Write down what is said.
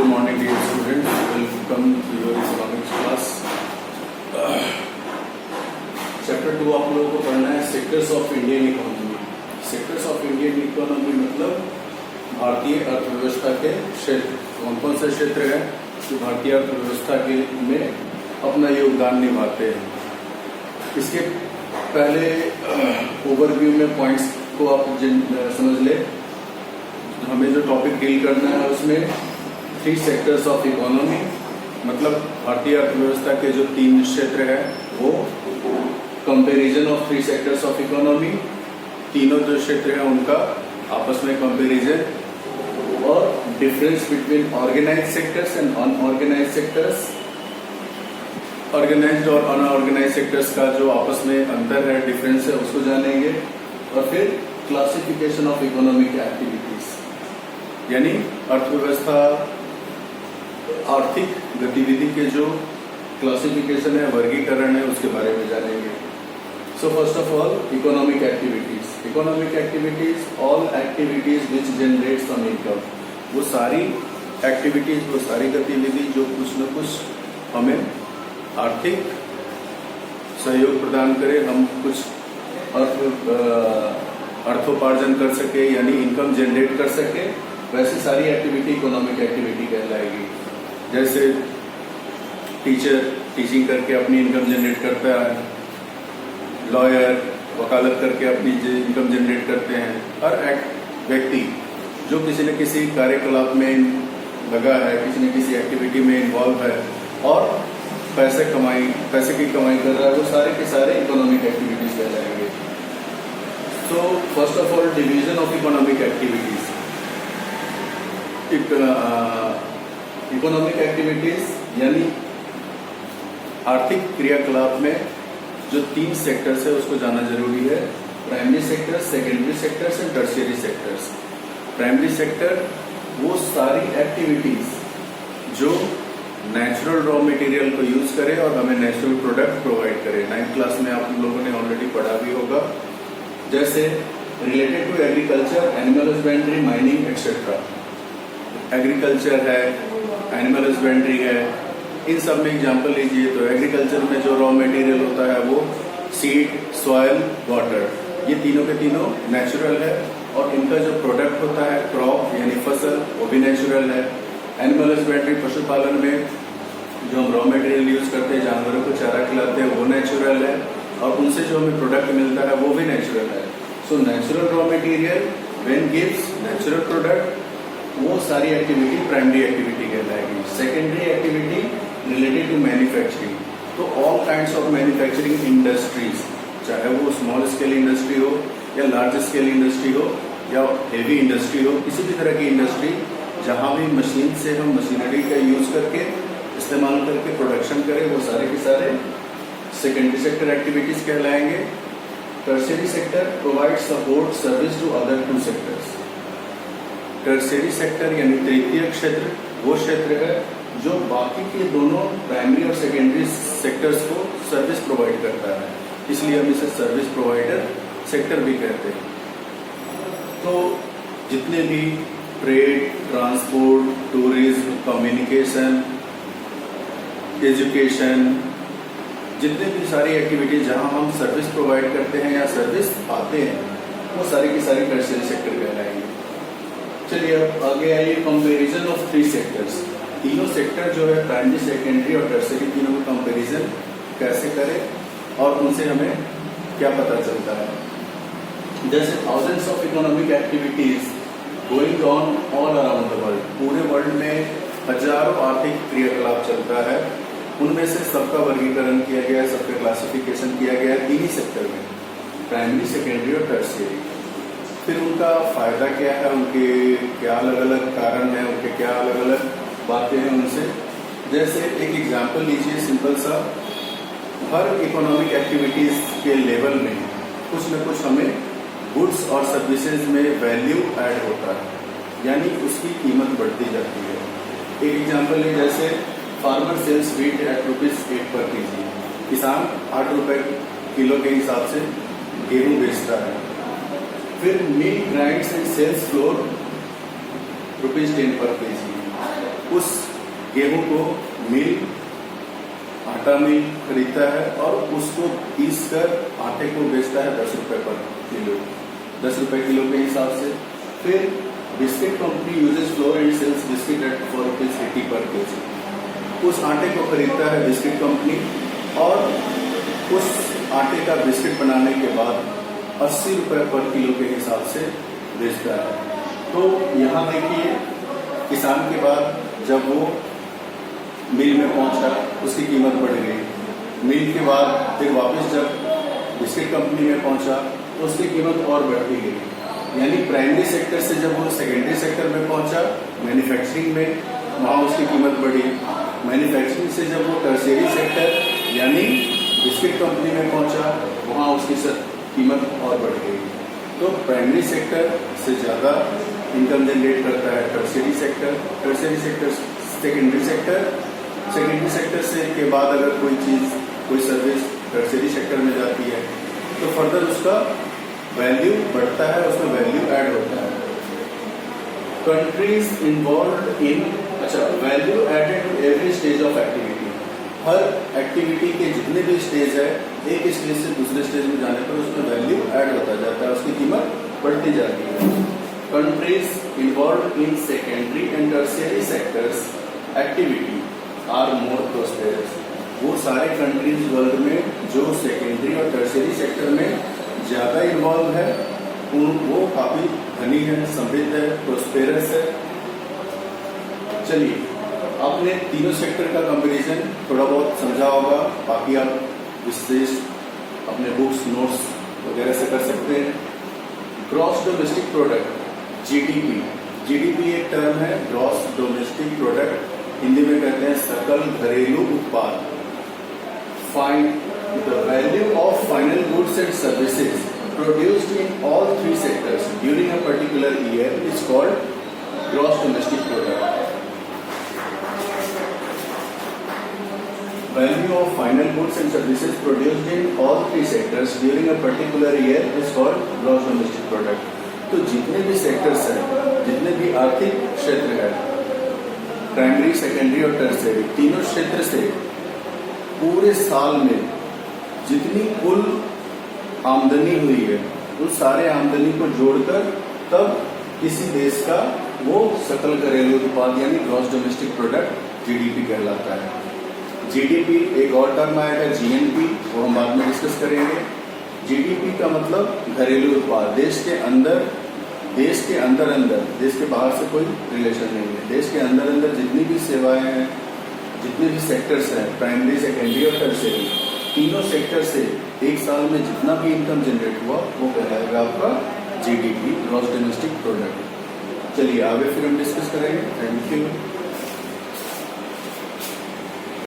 Good morning dear students, welcome to your economics class. Chapter 2 आप लोगों को पढ़ना है sectors of Indian economy. Sectors of Indian economy मतलब भारतीय अर्थव्यवस्था के क्षेत्र। कौन कौन से क्षेत्र हैं जो भारतीय अर्थव्यवस्था के में अपना योगदान निभाते हैं। इसके पहले ओवरव्यू में पॉइंट्स को आप समझ ले। हमें जो टॉपिक डील करना है उसमें 3 सेक्टर्स ऑफ इकोनॉमी मतलब भारतीय अर्थव्यवस्था के जो 3 क्षेत्र है वो comparison of 3 sectors of economy, तीनों जो क्षेत्र है उनका आपस में कंपैरिजन और difference between organised sectors and unorganised sectors. Organised और अनऑर्गेनाइज्ड सेक्टर्स का जो आपस में अंतर है, डिफरेंस है, उसको जानेंगे। और फिर क्लासिफिकेशन ऑफ इकोनॉमिक एक्टिविटीज यानी अर्थव्यवस्था आर्थिक गतिविधि के जो क्लासिफिकेशन है, वर्गीकरण है, उसके बारे में जानेंगे। So first of all economic activities. Economic activities all activities which generate some income. वो सारी एक्टिविटीज, वो सारी गतिविधि जो कुछ न कुछ हमें आर्थिक सहयोग प्रदान करे, हम कुछ अर्थोपार्जन कर सके यानी इनकम जनरेट कर सके, वैसे सारी एक्टिविटी इकोनॉमिक एक्टिविटी कहलाएगी। जैसे टीचर टीचिंग करके अपनी इनकम जनरेट करता है, लॉयर वकालत करके अपनी इनकम जनरेट करते हैं। हर व्यक्ति जो किसी न किसी कार्यकलाप में लगा है, किसी न किसी एक्टिविटी में इन्वॉल्व है और पैसे की कमाई कर रहा है, वो सारे के सारे इकोनॉमिक एक्टिविटीज कहलाएंगे। So first of all division of economic activities. Economic activities यानी आर्थिक क्रियाकलाप में जो 3 सेक्टर्स है उसको जानना जरूरी है। Primary sectors, secondary sectors and tertiary sectors. Primary sector वो सारी एक्टिविटीज जो नेचुरल रॉ मटेरियल को यूज करे और हमें नेचुरल प्रोडक्ट प्रोवाइड करे। 9th क्लास में आप लोगों ने ऑलरेडी पढ़ा भी होगा। जैसे related to agriculture, animal husbandry, mining etcetera. Agriculture है, एनिमल हस्बेंड्री है, इन सब में एग्जांपल लीजिए तो एग्रीकल्चर में जो रॉ मटेरियल होता है वो सीड, सॉइल, वाटर, ये तीनों के तीनों नेचुरल है और इनका जो प्रोडक्ट होता है क्रॉप यानी फसल, वो भी नेचुरल है। एनिमल हस्बेंड्री पशुपालन में जो हम रॉ मटेरियल यूज करते हैं, जानवरों को चारा खिलाते हैं, वो नेचुरल है और उनसे जो हमें प्रोडक्ट मिलता है वो भी नेचुरल है। So natural raw material when gives natural product, वो सारी एक्टिविटी प्राइमरी एक्टिविटी कहलाएगी। Secondary activity related to manufacturing, तो all kinds of manufacturing industries, चाहे वो स्मॉल स्केल इंडस्ट्री हो या लार्ज स्केल इंडस्ट्री हो या हेवी इंडस्ट्री हो, किसी भी तरह की इंडस्ट्री जहां भी मशीन से हम मशीनरी का यूज करके इस्तेमाल करके प्रोडक्शन करें, वो सारे के सारे सेकेंडरी सेक्टर एक्टिविटीज कहलाएंगे। Tertiary sector provide support service to other 2 sectors. Tertiary sector यानी तृतीय क्षेत्र वो क्षेत्र है जो बाकी के दोनों प्राइमरी और सेकेंडरी सेक्टर्स को सर्विस प्रोवाइड करता है, इसलिए हम इसे सर्विस प्रोवाइडर सेक्टर भी कहते हैं। तो जितने भी trade, transport, tourism, communication, education, जितने भी सारी एक्टिविटीज जहां हम सर्विस प्रोवाइड करते हैं या सर्विस पाते हैं, वो सारी की सारी टर्शियरी सेक्टर कहलाएंगे। चलिए अब आगे आइए कंपैरिजन ऑफ 3 सेक्टर्स। तीनों सेक्टर जो है प्राइमरी, सेकेंडरी और टर्शियरी, तीनों का कंपैरिजन कैसे करें और उनसे हमें क्या पता चलता है। जैसे thousands of economic activities going on all around the world, पूरे वर्ल्ड में हजारों आर्थिक क्रियाकलाप चलता है, उनमें से सबका वर्गीकरण किया गया है, सबका क्लासिफिकेशन किया गया है 3 ही सेक्टर में, प्राइमरी, सेकेंडरी और टर्शियरी। फिर उनका फायदा क्या है, उनके क्या अलग अलग कारण है, उनके क्या अलग अलग बातें हैं उनसे। जैसे एक एग्जांपल लीजिए सिंपल सा, हर इकोनॉमिक एक्टिविटीज के लेवल में कुछ न कुछ हमें गुड्स और सर्विसेज में वैल्यू ऐड होता है, यानी उसकी कीमत बढ़ती जाती है। एक एग्जांपल है, जैसे फार्मर सेल्स व्हीट एट ₹8 पर केजी, किसान 8 रुपए किलो के हिसाब से गेहूं बेचता है। फिर मिल ग्राइंड्स एंड सेल्स फ्लोर ₹10 पर केजी, उस गेहूं को मिल, आटा मिल खरीदता है और उसको पीस कर आटे को बेचता है 10 रुपए पर किलो, 10 रुपए किलो के हिसाब से। फिर biscuit company uses flour and sells biscuit at ₹4.80 per KG. उस आटे को खरीदता है बिस्किट कंपनी और उस आटे का बिस्किट बनाने के बाद 80 रुपए पर किलो के हिसाब से बेचता है। तो यहाँ देखिए, किसान के बाद जब वो मिल में पहुंचा उसकी कीमत बढ़ गई, मिल के बाद फिर वापस जब बिस्किट कंपनी में पहुंचा तो उसकी कीमत और बढ़ती गई। यानी प्राइमरी सेक्टर से जब वो सेकेंडरी सेक्टर में पहुंचा मैन्युफैक्चरिंग में, वहाँ उसकी कीमत बढ़ी। मैन्युफैक्चरिंग से जब वो टर्शियरी सेक्टर यानी बिस्किट कंपनी में पहुंचा, वहाँ उसकी कीमत और बढ़ गई। तो प्राइमरी सेक्टर से ज़्यादा इनकम जनरेट करता है tertiary sector, tertiary sector secondary sector, secondary sector से के बाद अगर कोई चीज़, कोई सर्विस टर्शियरी सेक्टर में जाती है तो फर्दर उसका वैल्यू बढ़ता है, उसमें वैल्यू ऐड होता है। कंट्रीज इन्वॉल्व इन, अच्छा, value added to every stage of activity. हर एक्टिविटी के जितने भी स्टेज है, एक स्टेज से दूसरे स्टेज में जाने पर उसमें वैल्यू ऐड होता जाता है, उसकी कीमत बढ़ती जाती है। Countries involve in secondary and tertiary sectors activity are more prosperous. वो सारे कंट्रीज वर्ल्ड में जो सेकेंडरी और टर्शियरी सेक्टर में ज़्यादा इन्वॉल्व है वो काफ़ी धनी है, समृद्ध है, प्रोस्पेरस है। चलिए, आपने तीनों सेक्टर का कंपैरिजन थोड़ा बहुत समझा होगा, बाकी आप विशेष अपने बुक्स, नोट्स वगैरह से कर सकते हैं। Gross domestic product, GDP. GDP एक टर्म है, ग्रॉस डोमेस्टिक प्रोडक्ट, हिंदी में कहते हैं सकल घरेलू उत्पाद। Find the value of final goods and services produced in all three sectors during a particular year is called gross domestic product. Value of final goods and services produced in all three sectors during a particular year is called gross domestic product. तो जितने भी sectors हैं, जितने भी आर्थिक क्षेत्र है, primary, secondary और टर्शियरी, तीनों क्षेत्र से पूरे साल में जितनी कुल आमदनी हुई है, उस सारे आमदनी को जोड़कर तब किसी देश का वो सकल घरेलू उत्पाद यानी ग्रॉस डोमेस्टिक प्रोडक्ट जीडीपी कहलाता है। जीडीपी एक और टर्म आएगा जीएनपी, वो हम बाद में डिस्कस करेंगे। जीडीपी का मतलब घरेलू उत्पाद, देश के अंदर देश के बाहर से कोई रिलेशन नहीं है। देश के अंदर जितनी भी सेवाएं हैं, जितने भी सेक्टर्स हैं, प्राइमरी, सेकेंडरी और टर्शियरी, तीनों सेक्टर से एक साल में जितना भी इनकम जनरेट हुआ वो कहलाएगा आपका जीडीपी, ग्रॉस डोमेस्टिक प्रोडक्ट। चलिए आगे फिर हम डिस्कस करेंगे। Thank you.